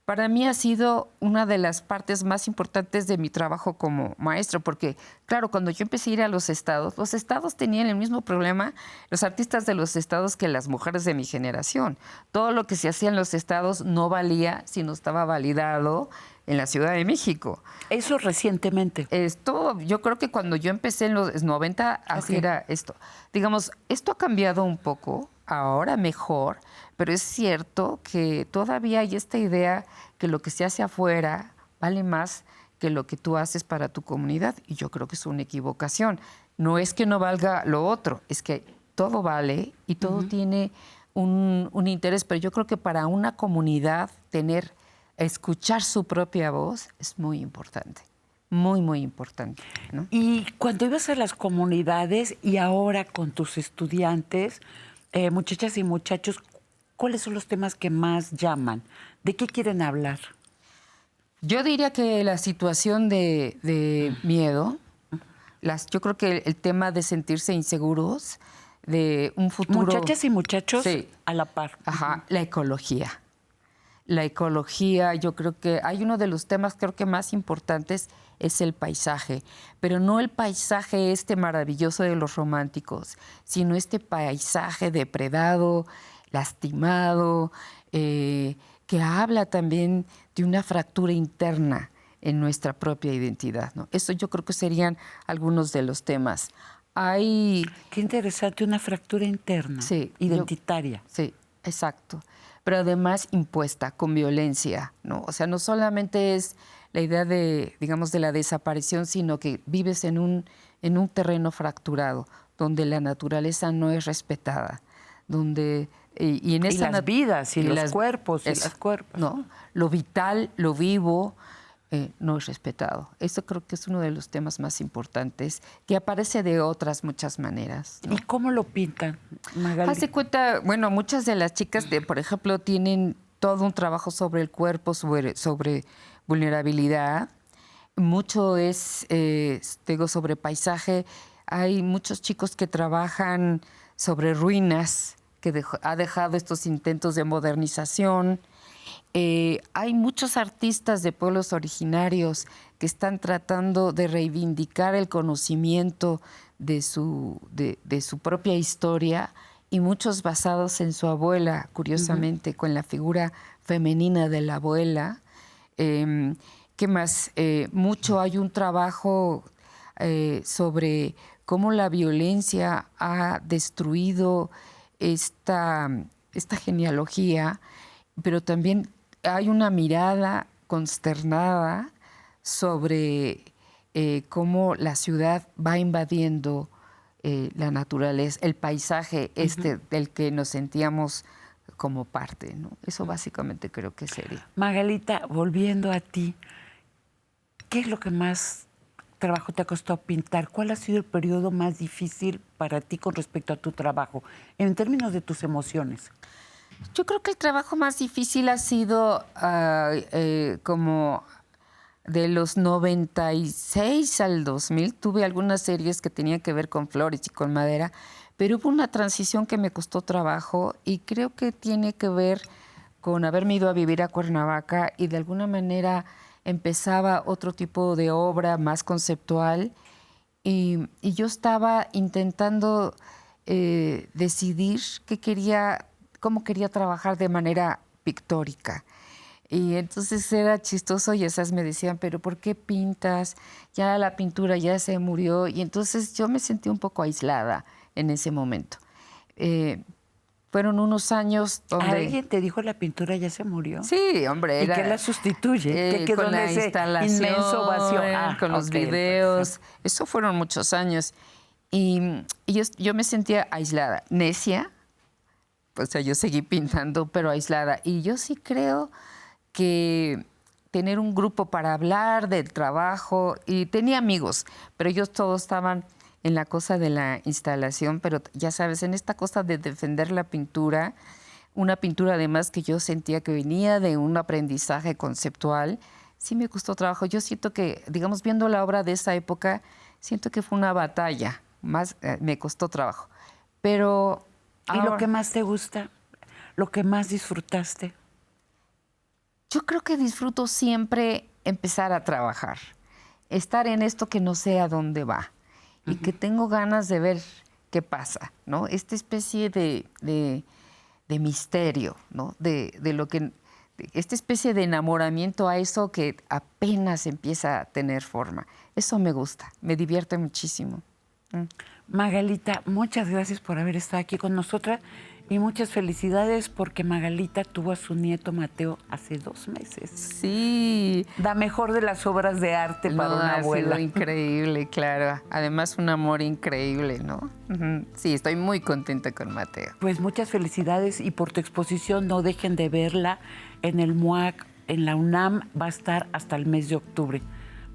para mí ha sido una de las partes más importantes de mi trabajo como maestro, porque, claro, cuando yo empecé a ir a los estados tenían el mismo problema, los artistas de los estados, que las mujeres de mi generación. Todo lo que se hacía en los estados no valía si no estaba validado en la Ciudad de México. Eso recientemente. Esto, yo creo que cuando yo empecé en los 90, así era esto. Digamos, esto ha cambiado un poco, ahora mejor, pero es cierto que todavía hay esta idea que lo que se hace afuera vale más que lo que tú haces para tu comunidad, y yo creo que es una equivocación. No es que no valga lo otro, es que todo vale y todo tiene un interés, pero yo creo que para una comunidad escuchar su propia voz es muy importante, muy, muy importante, ¿no? Y cuando ibas a las comunidades y ahora con tus estudiantes, muchachas y muchachos, ¿cuáles son los temas que más llaman? ¿De qué quieren hablar? Yo diría que la situación de miedo, yo creo que el tema de sentirse inseguros, de un futuro... Muchachas y muchachos sí, a la par. Ajá, la ecología. La ecología, yo creo que hay uno de los temas creo que más importantes es el paisaje, pero no el paisaje maravilloso de los románticos, sino este paisaje depredado, lastimado, que habla también de una fractura interna en nuestra propia identidad, ¿no? Eso yo creo que serían algunos de los temas. Qué interesante, una fractura interna, sí, identitaria. Sí, exacto. Pero además impuesta con violencia, ¿no? O sea, no solamente es la idea de, digamos, de la desaparición, sino que vives en un terreno fracturado, donde la naturaleza no es respetada, donde... Y las vidas, y los cuerpos, y las cuerpos. ¿No? Lo vital, lo vivo, no es respetado. Eso creo que es uno de los temas más importantes, que aparece de otras muchas maneras, ¿no? ¿Y cómo lo pintan, Magali? Haz de cuenta, bueno, muchas de las chicas, por ejemplo, tienen todo un trabajo sobre el cuerpo, sobre vulnerabilidad. Mucho es, digo, sobre paisaje. Hay muchos chicos que trabajan sobre ruinas, que ha dejado estos intentos de modernización. Hay muchos artistas de pueblos originarios que están tratando de reivindicar el conocimiento de su propia historia, y muchos basados en su abuela, curiosamente, con la figura femenina de la abuela. ¿Qué más? Hay un trabajo sobre cómo la violencia ha destruido esta genealogía, pero también hay una mirada consternada sobre cómo la ciudad va invadiendo la naturaleza, el paisaje del que nos sentíamos como parte, ¿no? Eso básicamente creo que sería. Magalita, volviendo a ti, ¿qué es lo que más trabajo te ha costado pintar? ¿Cuál ha sido el periodo más difícil para ti con respecto a tu trabajo, en términos de tus emociones? Yo creo que el trabajo más difícil ha sido como de los 96 al 2000. Tuve algunas series que tenían que ver con flores y con madera, pero hubo una transición que me costó trabajo, y creo que tiene que ver con haberme ido a vivir a Cuernavaca, y de alguna manera empezaba otro tipo de obra más conceptual, y yo estaba intentando decidir cómo quería trabajar de manera pictórica. Y entonces era chistoso, y esas me decían, pero ¿por qué pintas? Ya la pintura ya se murió. Y entonces yo me sentí un poco aislada en ese momento. fueron unos años donde... ¿Alguien te dijo la pintura ya se murió? Sí, hombre. ¿Y qué la sustituye? ¿Qué quedó con en la ese instalación, inmenso vacío? con los ok, videos. perfecto. Eso fueron muchos años. Y yo me sentía aislada, necia. O sea, yo seguí pintando, pero aislada. Y yo sí creo que tener un grupo para hablar del trabajo, y tenía amigos, pero ellos todos estaban en la cosa de la instalación, pero ya sabes, en esta cosa de defender la pintura, una pintura además que yo sentía que venía de un aprendizaje conceptual, sí me costó trabajo. Yo siento que, digamos, viendo la obra de esa época, siento que fue una batalla, más me costó trabajo. Pero ¿Y ahora, lo que más te gusta? ¿Lo que más disfrutaste? yo creo que disfruto siempre empezar a trabajar, estar en esto que no sé a dónde va y que tengo ganas de ver qué pasa, ¿no? Esta especie de misterio, ¿no? De lo que, esta especie de enamoramiento a eso que apenas empieza a tener forma. Eso me gusta, me divierte muchísimo. Magalita, muchas gracias por haber estado aquí con nosotras y muchas felicidades porque Magalita tuvo a su nieto Mateo hace 2 meses. Sí. La mejor de las obras de arte para No, una ha abuela. sido increíble, claro. Además, un amor increíble, ¿no? Ujú. Sí, estoy muy contenta con Mateo. Pues muchas felicidades y por tu exposición no dejen de verla en el MUAC, en la UNAM, va a estar hasta el mes de octubre.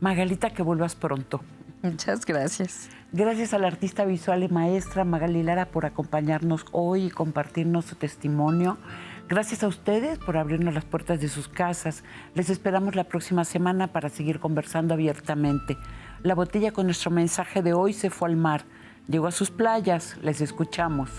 Magalita, que vuelvas pronto. Muchas gracias. Gracias a la artista visual y maestra Magali Lara por acompañarnos hoy y compartirnos su testimonio. Gracias a ustedes por abrirnos las puertas de sus casas. Les esperamos la próxima semana para seguir conversando abiertamente. La botella con nuestro mensaje de hoy se fue al mar. Llegó a sus playas. Les escuchamos.